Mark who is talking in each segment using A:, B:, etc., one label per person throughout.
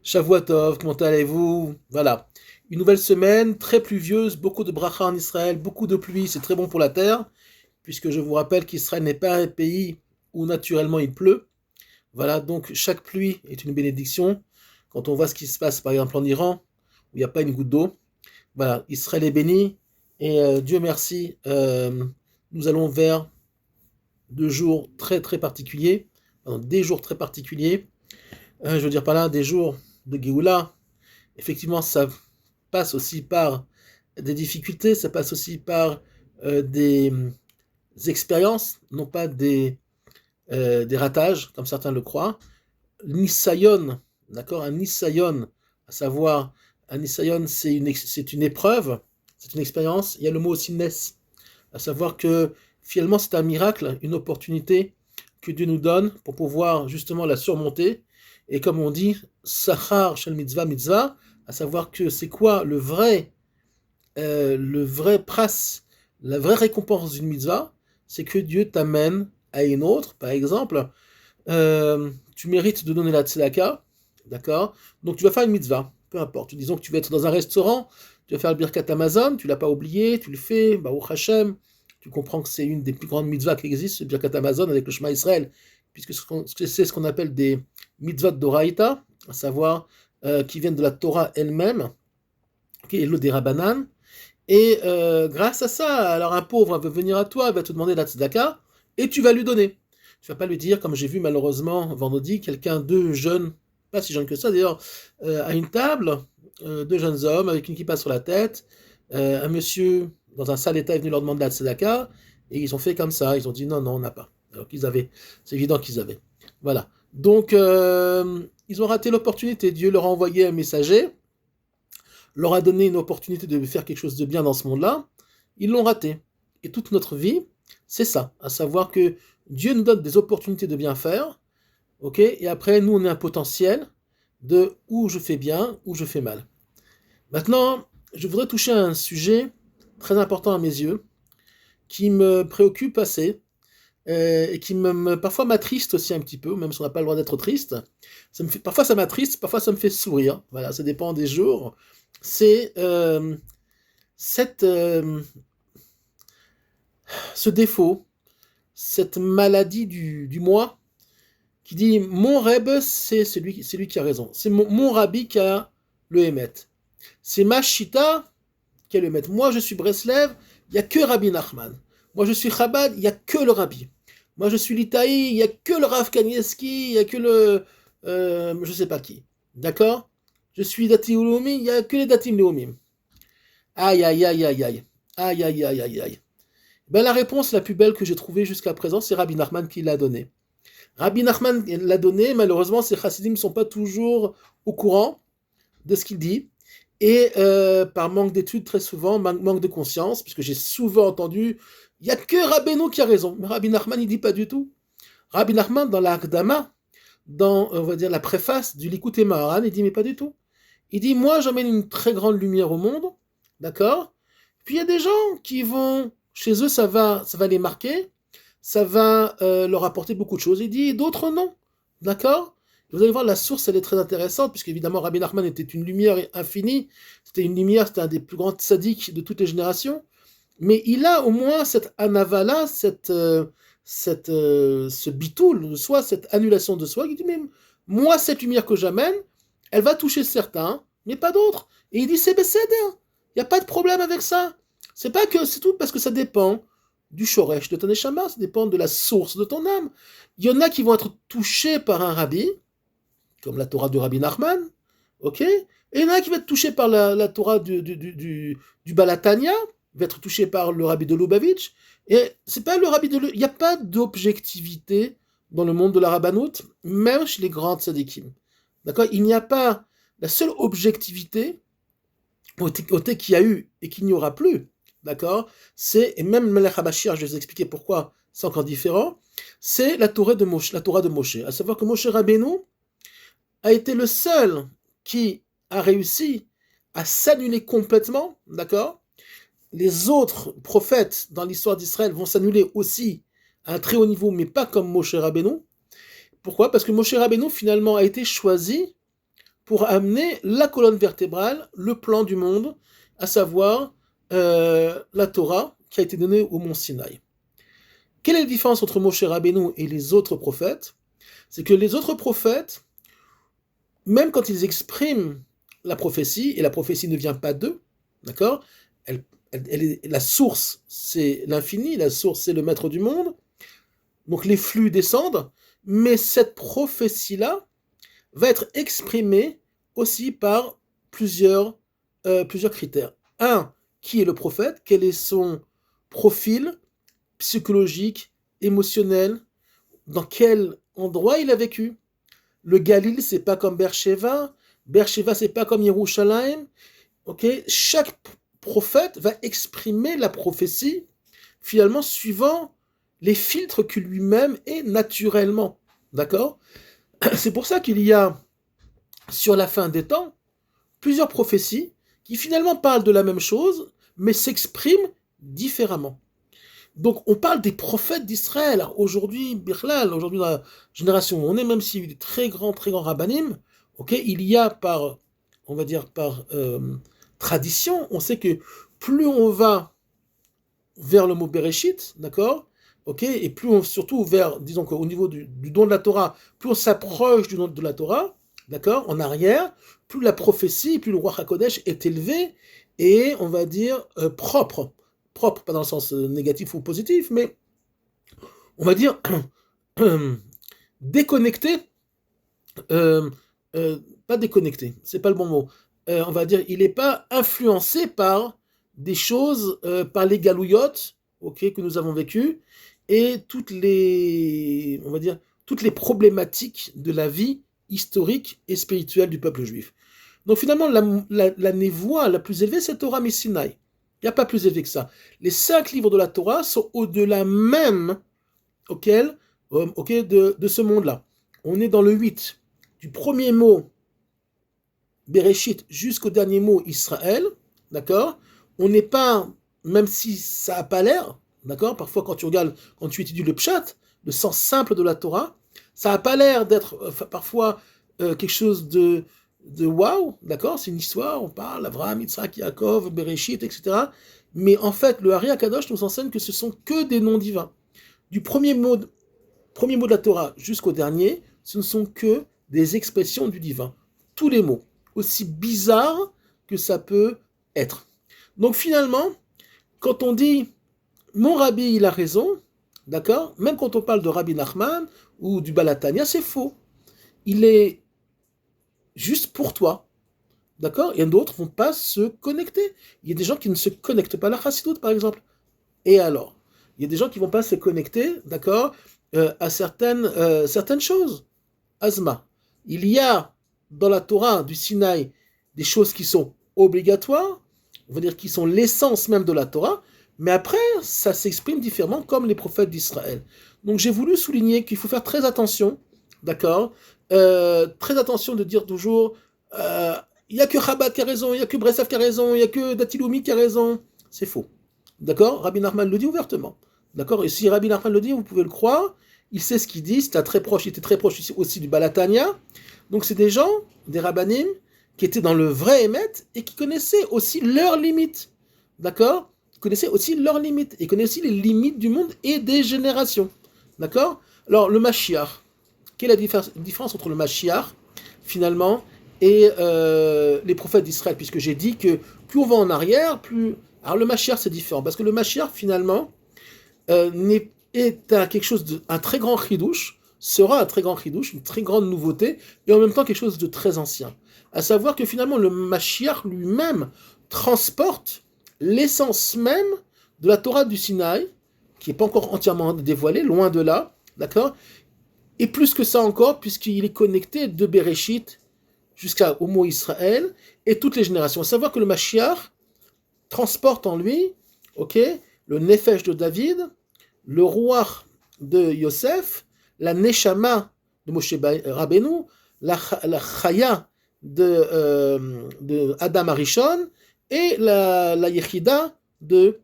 A: Shavua Tov, comment allez-vous? Voilà. Une nouvelle semaine, très pluvieuse, beaucoup de bracha en Israël, beaucoup de pluie, c'est très bon pour la terre, puisque je vous rappelle qu'Israël n'est pas un pays où naturellement il pleut. Voilà, donc chaque pluie est une bénédiction. Quand on voit ce qui se passe par exemple en Iran, où il n'y a pas une goutte d'eau, voilà, Israël est béni, et Dieu merci, nous allons vers deux jours très très particuliers, des jours très particuliers, je veux dire par là des jours de Géoula. Effectivement, ça passe aussi par des difficultés, ça passe aussi par des expériences, non pas des ratages, comme certains le croient. Nisayon, d'accord, un Nisayon, à savoir, un Nisayon, c'est une épreuve, c'est une expérience. Il y a le mot aussi Nes, à savoir que finalement c'est un miracle, une opportunité que Dieu nous donne pour pouvoir justement la surmonter. Et comme on dit, Sachar shel mitzvah mitzvah, à savoir que c'est quoi le vrai pras, la vraie récompense d'une mitzvah, c'est que Dieu t'amène à une autre. Par exemple, tu mérites de donner la tzedaka, d'accord? Donc tu vas faire une mitzvah, peu importe. Disons que tu vas être dans un restaurant, tu vas faire le birkat Amazon, tu l'as pas oublié, tu le fais, Baruch Hashem, tu comprends que c'est une des plus grandes mitzvahs qui existent, le birkat Amazon avec le Shema Israël, puisque c'est ce qu'on appelle des mitzvahs d'Oraïta, à savoir qui viennent de la Torah elle-même, et le des Rabbanan. Et grâce à ça, alors un pauvre va venir à toi, il va te demander la tzedaka, et tu vas lui donner. Tu vas pas lui dire, comme j'ai vu malheureusement vendredi, quelqu'un, deux jeunes, pas si jeunes que ça d'ailleurs, à une table, deux jeunes hommes avec une kippa sur la tête, un monsieur dans un sale état est venu leur demander la tzedaka, et ils ont fait comme ça, ils ont dit non, non, on n'a pas. Alors qu'ils avaient, c'est évident qu'ils avaient. Voilà. Donc, ils ont raté l'opportunité, Dieu leur a envoyé un messager, leur a donné une opportunité de faire quelque chose de bien dans ce monde-là, ils l'ont raté. Et toute notre vie, c'est ça, à savoir que Dieu nous donne des opportunités de bien faire, ok, et après, nous, on a un potentiel de où je fais bien, où je fais mal. Maintenant, je voudrais toucher à un sujet très important à mes yeux, qui me préoccupe assez, et qui parfois m'attriste aussi un petit peu, même si on n'a pas le droit d'être triste. Parfois ça m'attriste, parfois ça me fait sourire. Voilà, ça dépend des jours. C'est cette, ce défaut, cette maladie du moi, qui dit mon Rebbe, c'est lui qui a raison. C'est mon Rabbi qui a le Hémet. C'est ma Shita qui a le Hémet. Moi, je suis Breslev, il n'y a que Rabbi Nachman. Moi, je suis Chabad, il n'y a que le Rabbi. Moi, je suis Litaï, il n'y a que le Rav Kanievski, il n'y a que le. Je sais pas qui. D'accord. Je suis Dati Ulomi, il n'y a que les Datim Leomim. Aïe, aïe, aïe, aïe, aïe. Aïe, aïe, aïe, aïe, aïe. Ben, la réponse la plus belle que j'ai trouvée jusqu'à présent, c'est Rabbi Nachman qui l'a donnée. Rabbi Nachman l'a donnée, malheureusement, ces chassidim ne sont pas toujours au courant de ce qu'il dit. Et par manque d'études, très souvent, manque de conscience, puisque j'ai souvent entendu, il n'y a que Rabbeinu qui a raison. Mais Rabbi Nachman, il ne dit pas du tout. Rabbi Nachman, dans la Hakdama, dans, on va dire, la préface du Likutei Moharan, il dit, mais pas du tout. Il dit, moi, j'emmène une très grande lumière au monde, d'accord? Puis il y a des gens qui vont, chez eux, ça va les marquer, ça va leur apporter beaucoup de choses. Il dit, d'autres non, d'accord? Vous allez voir, la source, elle est très intéressante, puisque évidemment, Rabbi Nachman était une lumière infinie, c'était une lumière, c'était un des plus grands tzaddiks de toutes les générations, mais il a au moins cette anavala, ce bitoul de soi, cette annulation de soi, qui dit, mais moi, cette lumière que j'amène, elle va toucher certains, mais pas d'autres. Et il dit, c'est bécéder, il n'y a pas de problème avec ça. C'est pas que, c'est tout parce que ça dépend du shoresh de ton neshama, ça dépend de la source de ton âme. Il y en a qui vont être touchés par un rabbi, comme la Torah de Rabbi Nachman, ok? Et il y en a qui vont être touchés par la Torah du Balatania, va être touché par le rabbi de Lubavitch. Et c'est pas le rabbi de il n'y a pas d'objectivité dans le monde de la rabbanout, même chez les grands tzadikim. D'accord? Il n'y a pas la seule objectivité qu'il y a eu et qu'il n'y aura plus. D'accord? C'est, et même Melech HaMashiach, je vais vous expliquer pourquoi c'est encore différent, c'est la Torah de Moshe. À savoir que Moshe Rabbeinu a été le seul qui a réussi à s'annuler complètement, d'accord? Les autres prophètes dans l'histoire d'Israël vont s'annuler aussi à un très haut niveau, mais pas comme Moshe Rabbeinu. Pourquoi? Parce que Moshe Rabbeinu finalement a été choisi pour amener la colonne vertébrale, le plan du monde, à savoir la Torah qui a été donnée au mont Sinaï. Quelle est la différence entre Moshe Rabbeinu et les autres prophètes? C'est que les autres prophètes, même quand ils expriment la prophétie, et la prophétie ne vient pas d'eux, d'accord? La source, c'est l'infini, la source, c'est le maître du monde, donc les flux descendent, mais cette prophétie-là va être exprimée aussi par plusieurs critères. Un, qui est le prophète? Quel est son profil psychologique, émotionnel? Dans quel endroit il a vécu? Le Galil, c'est pas comme Beersheva. Beersheva, c'est pas comme Yerushalayim. Ok? Chaque prophète va exprimer la prophétie finalement suivant les filtres que lui-même est naturellement. D'accord? C'est pour ça qu'il y a, sur la fin des temps, plusieurs prophéties qui finalement parlent de la même chose, mais s'expriment différemment. Donc on parle des prophètes d'Israël. Aujourd'hui, Birlal, aujourd'hui dans la génération où on est, même s'il y a eu des très grands rabbanim, ok, il y a on va dire par tradition, on sait que plus on va vers le mot Bereshit, d'accord, ok, et plus on, surtout vers, disons qu'au niveau du don de la Torah, plus on s'approche du don de la Torah, d'accord, en arrière, plus la prophétie, plus le Ruach HaKodesh est élevé et on va dire propre, pas dans le sens négatif ou positif, mais on va dire déconnecté, pas déconnecté, c'est pas le bon mot, on va dire il n'est pas influencé par des choses, par les galouillottes, ok, que nous avons vécues, et toutes les problématiques de la vie historique et spirituelle du peuple juif. Donc finalement, la névoie la plus élevée, c'est Torah Messinaï. Il n'y a pas plus élevé que ça. Les 5 livres de la Torah sont au-delà même de ce monde-là. On est dans le 8, du premier mot Bereshit jusqu'au dernier mot Israël, d'accord? On n'est pas, même si ça n'a pas l'air, d'accord? Parfois quand tu étudies le pshat, le sens simple de la Torah, ça n'a pas l'air d'être parfois quelque chose de waouh, d'accord? C'est une histoire, on parle Avraham, Yitzhak, Yaakov, Bereshit, etc. Mais en fait, le Hari HaKadosh nous enseigne que ce sont que des noms divins. Du premier mot de la Torah jusqu'au dernier, ce ne sont que des expressions du divin. Tous les mots, aussi bizarres que ça peut être. Donc finalement, quand on dit mon rabbi il a raison, d'accord, même quand on parle de Rabbi Nachman ou du Balatania, c'est faux. Il est juste pour toi, d'accord, et d'autres ne vont pas se connecter. Il y a des gens qui ne se connectent pas à la Chassidoute, par exemple. Et alors, il y a des gens qui ne vont pas se connecter, d'accord, à certaines choses. Azma. Il y a dans la Torah du Sinaï des choses qui sont obligatoires, on va dire qui sont l'essence même de la Torah, mais après, ça s'exprime différemment comme les prophètes d'Israël. Donc j'ai voulu souligner qu'il faut faire très attention, d'accord, très attention de dire toujours, il n'y a que Chabad qui a raison, il n'y a que Breslev qui a raison, il n'y a que Datiloumi qui a raison. C'est faux. D'accord? Rabbi Nachman le dit ouvertement. D'accord? Et si Rabbi Nachman le dit, vous pouvez le croire, il sait ce qu'il dit, il était très proche aussi du Balatania. Donc c'est des gens, des rabbanim, qui étaient dans le vrai émet et qui connaissaient aussi leurs limites. D'accord? Ils connaissaient aussi leurs limites. Ils connaissaient aussi les limites du monde et des générations. D'accord? Alors le Mashiach, quelle est la différence entre le Mashiach, finalement, et les prophètes d'Israël? Puisque j'ai dit que plus on va en arrière, plus... Alors le Mashiach c'est différent, parce que le Mashiach finalement quelque chose un très grand chidouche, sera un très grand chidouche, une très grande nouveauté, et en même temps quelque chose de très ancien. À savoir que finalement le Mashiach lui-même transporte l'essence même de la Torah du Sinaï, qui n'est pas encore entièrement dévoilée, loin de là, d'accord? Et plus que ça encore, puisqu'il est connecté de Bereshit jusqu'au mot Israël, et toutes les générations. À savoir que le Mashiach transporte en lui, ok, le Nefesh de David, le Ruach de Yosef, la Neshama de Moshe Rabbeinu, la Chaya de Adam Arishon, et la Yechida de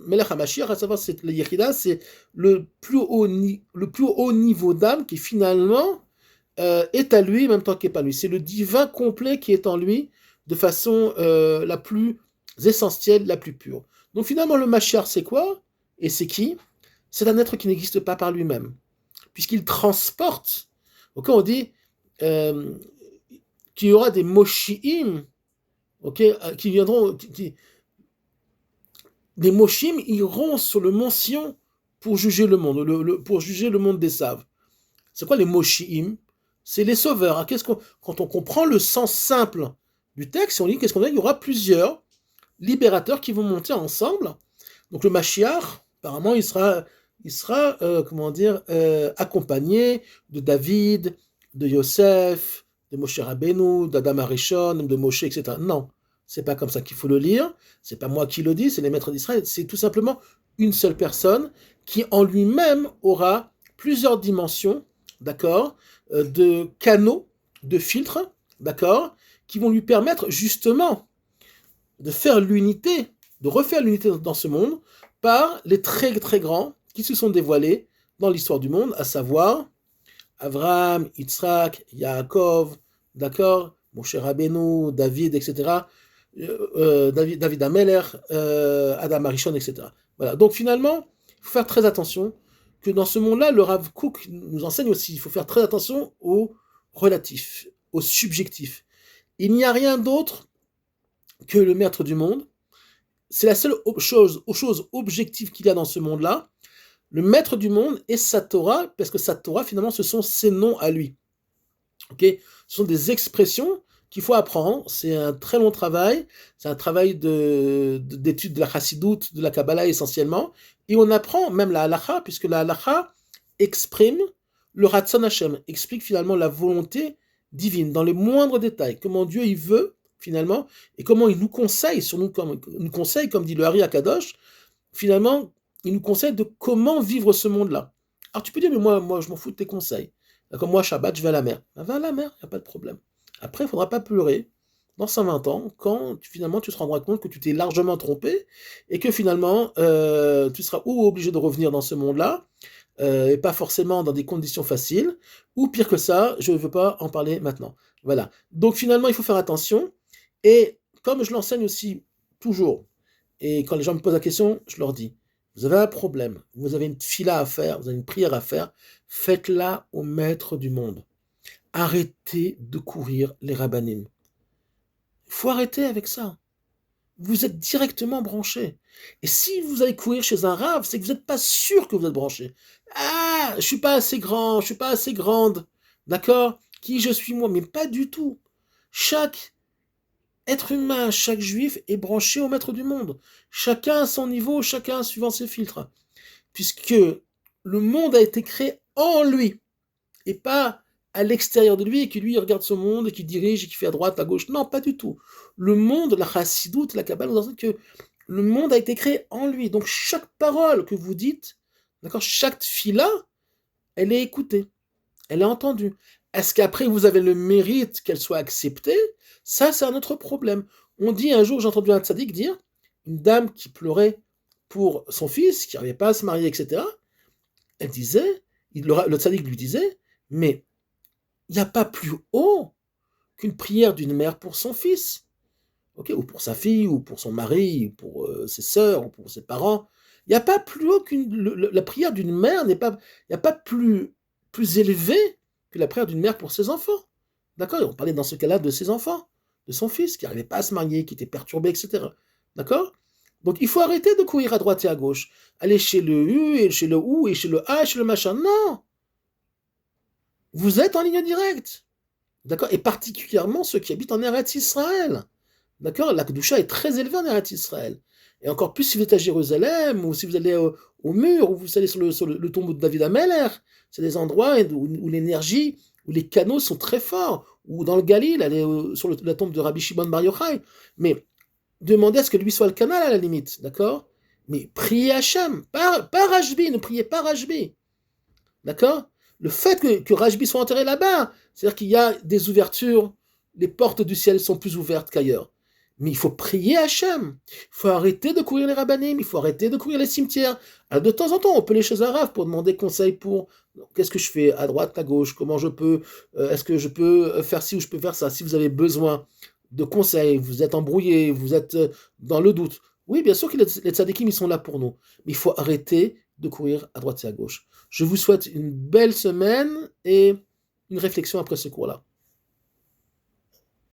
A: Melech HaMashiach, à savoir que la Yechida, c'est le plus haut niveau d'âme qui finalement est à lui en même temps qu'épanoui. C'est le divin complet qui est en lui de façon la plus essentielle, la plus pure. Donc finalement, le Mashiach, c'est quoi? Et c'est qui? C'est un être qui n'existe pas par lui-même, puisqu'il transporte. Donc on dit euh, qu'il y aura des Moshiim, qui viendront, les Moshim iront sur le mont Sion pour juger le monde, pour juger le monde des saves. C'est quoi les Moshiim? C'est les sauveurs. Hein. Quand on comprend le sens simple du texte, on dit qu'est-ce qu'on a? Il y aura plusieurs libérateurs qui vont monter ensemble. Donc le Mashiach, apparemment, comment dire, accompagné de David, de Yosef, de Moshe Rabbeinu, d'Adam Arishon, de Moshe, etc. Non, c'est pas comme ça qu'il faut le lire. C'est pas moi qui le dis, c'est les maîtres d'Israël. C'est tout simplement une seule personne qui en lui-même aura plusieurs dimensions, d'accord, de canaux, de filtres, d'accord, qui vont lui permettre justement de faire l'unité, de refaire l'unité dans ce monde par les très très grands qui se sont dévoilés dans l'histoire du monde, à savoir Abraham, Yitzhak, Yaakov, d'accord, Moshe Rabbeinu, David, etc., David Ameller, Adam Arishon, etc. Voilà. Donc finalement, il faut faire très attention que dans ce monde-là, le Rav Kook nous enseigne aussi, il faut faire très attention au relatif, au subjectif. Il n'y a rien d'autre que le maître du monde. C'est la seule chose objective qu'il y a dans ce monde-là. Le maître du monde est sa Torah, parce que sa Torah, finalement, ce sont ses noms à lui. Okay, ce sont des expressions qu'il faut apprendre. C'est un très long travail. C'est un travail d'étude de la Chassidoute, de la Kabbalah essentiellement. Et on apprend même la Halacha, puisque la Halacha exprime le Ratzon Hashem, explique finalement la volonté divine dans les moindres détails. Comment Dieu il veut, finalement, et comment il nous conseille, comme dit le Hari Akadosh, finalement, il nous conseille de comment vivre ce monde-là. Alors tu peux dire, mais moi je m'en fous de tes conseils. Comme moi, Shabbat, je vais à la mer. Ben, va à la mer, il n'y a pas de problème. Après, il ne faudra pas pleurer dans 120 ans, quand finalement tu te rendras compte que tu t'es largement trompé, et que finalement, tu seras ou obligé de revenir dans ce monde-là, et pas forcément dans des conditions faciles, ou pire que ça, je ne veux pas en parler maintenant. Voilà. Donc finalement, il faut faire attention, et comme je l'enseigne aussi toujours, et quand les gens me posent la question, je leur dis, vous avez un problème, vous avez une fila à faire, vous avez une prière à faire, faites-la au maître du monde. Arrêtez de courir les rabbanim. Il faut arrêter avec ça. Vous êtes directement branché. Et si vous allez courir chez un rave, c'est que vous n'êtes pas sûr que vous êtes branché. Ah, je suis pas assez grand, je suis pas assez grande. D'accord? Qui je suis moi? Mais pas du tout. Chaque être humain, chaque juif est branché au maître du monde. Chacun à son niveau, chacun suivant ses filtres. Puisque le monde a été créé en lui. Et pas à l'extérieur de lui, et que lui il regarde ce monde, et qu'il dirige, et qu'il fait à droite, à gauche. Non, pas du tout. Le monde, la chassidoute, la Kabbalah nous enseigne que le monde a été créé en lui. Donc chaque parole que vous dites, d'accord, chaque fila, elle est écoutée, elle est entendue. Est-ce qu'après vous avez le mérite qu'elle soit acceptée? Ça, c'est un autre problème. On dit un jour, j'ai entendu un tzaddik dire, une dame qui pleurait pour son fils, qui n'arrivait pas à se marier, etc. Elle disait, le tzaddik lui disait, mais il n'y a pas plus haut qu'une prière d'une mère pour son fils, ou pour sa fille, ou pour son mari, ou pour ses sœurs, ou pour ses parents. Il n'y a pas plus haut la prière d'une mère il n'y a pas plus élevé que la prière d'une mère pour ses enfants. D'accord? On parlait dans ce cas-là de ses enfants, de son fils, qui n'arrivait pas à se marier, qui était perturbé, etc. D'accord? Donc il faut arrêter de courir à droite et à gauche. Aller chez le U, et chez le OU, et chez le A, et chez le machin. Non! Vous êtes en ligne directe. D'accord? Et particulièrement ceux qui habitent en Eretz Israël. D'accord? La Kedusha est très élevée en Eretz Israël. Et encore plus si vous êtes à Jérusalem, ou si vous allez au mur, ou vous allez sur le tombeau de David Ameller. C'est des endroits où l'énergie, où les canaux sont très forts. Ou dans le Galil, aller sur la tombe de Rabbi Shimon Bar Yochai. Mais demandez à ce que lui soit le canal à la limite. D'accord? Mais priez Hachem. Pas Rajbi, ne priez pas Rajbi. D'accord? Le fait que Rajbi soit enterré là-bas, c'est-à-dire qu'il y a des ouvertures, les portes du ciel sont plus ouvertes qu'ailleurs. Mais il faut prier Hachem. Il faut arrêter de courir les rabbanim, il faut arrêter de courir les cimetières. Alors, de temps en temps, on peut aller chez un rav pour demander conseil pour qu'est-ce que je fais à droite, à gauche, comment je peux, est-ce que je peux faire ci ou je peux faire ça. Si vous avez besoin de conseils, vous êtes embrouillé, vous êtes dans le doute. Oui, bien sûr que les tzadikim, ils sont là pour nous. Mais il faut arrêter de courir à droite et à gauche. Je vous souhaite une belle semaine et une réflexion après ce cours-là.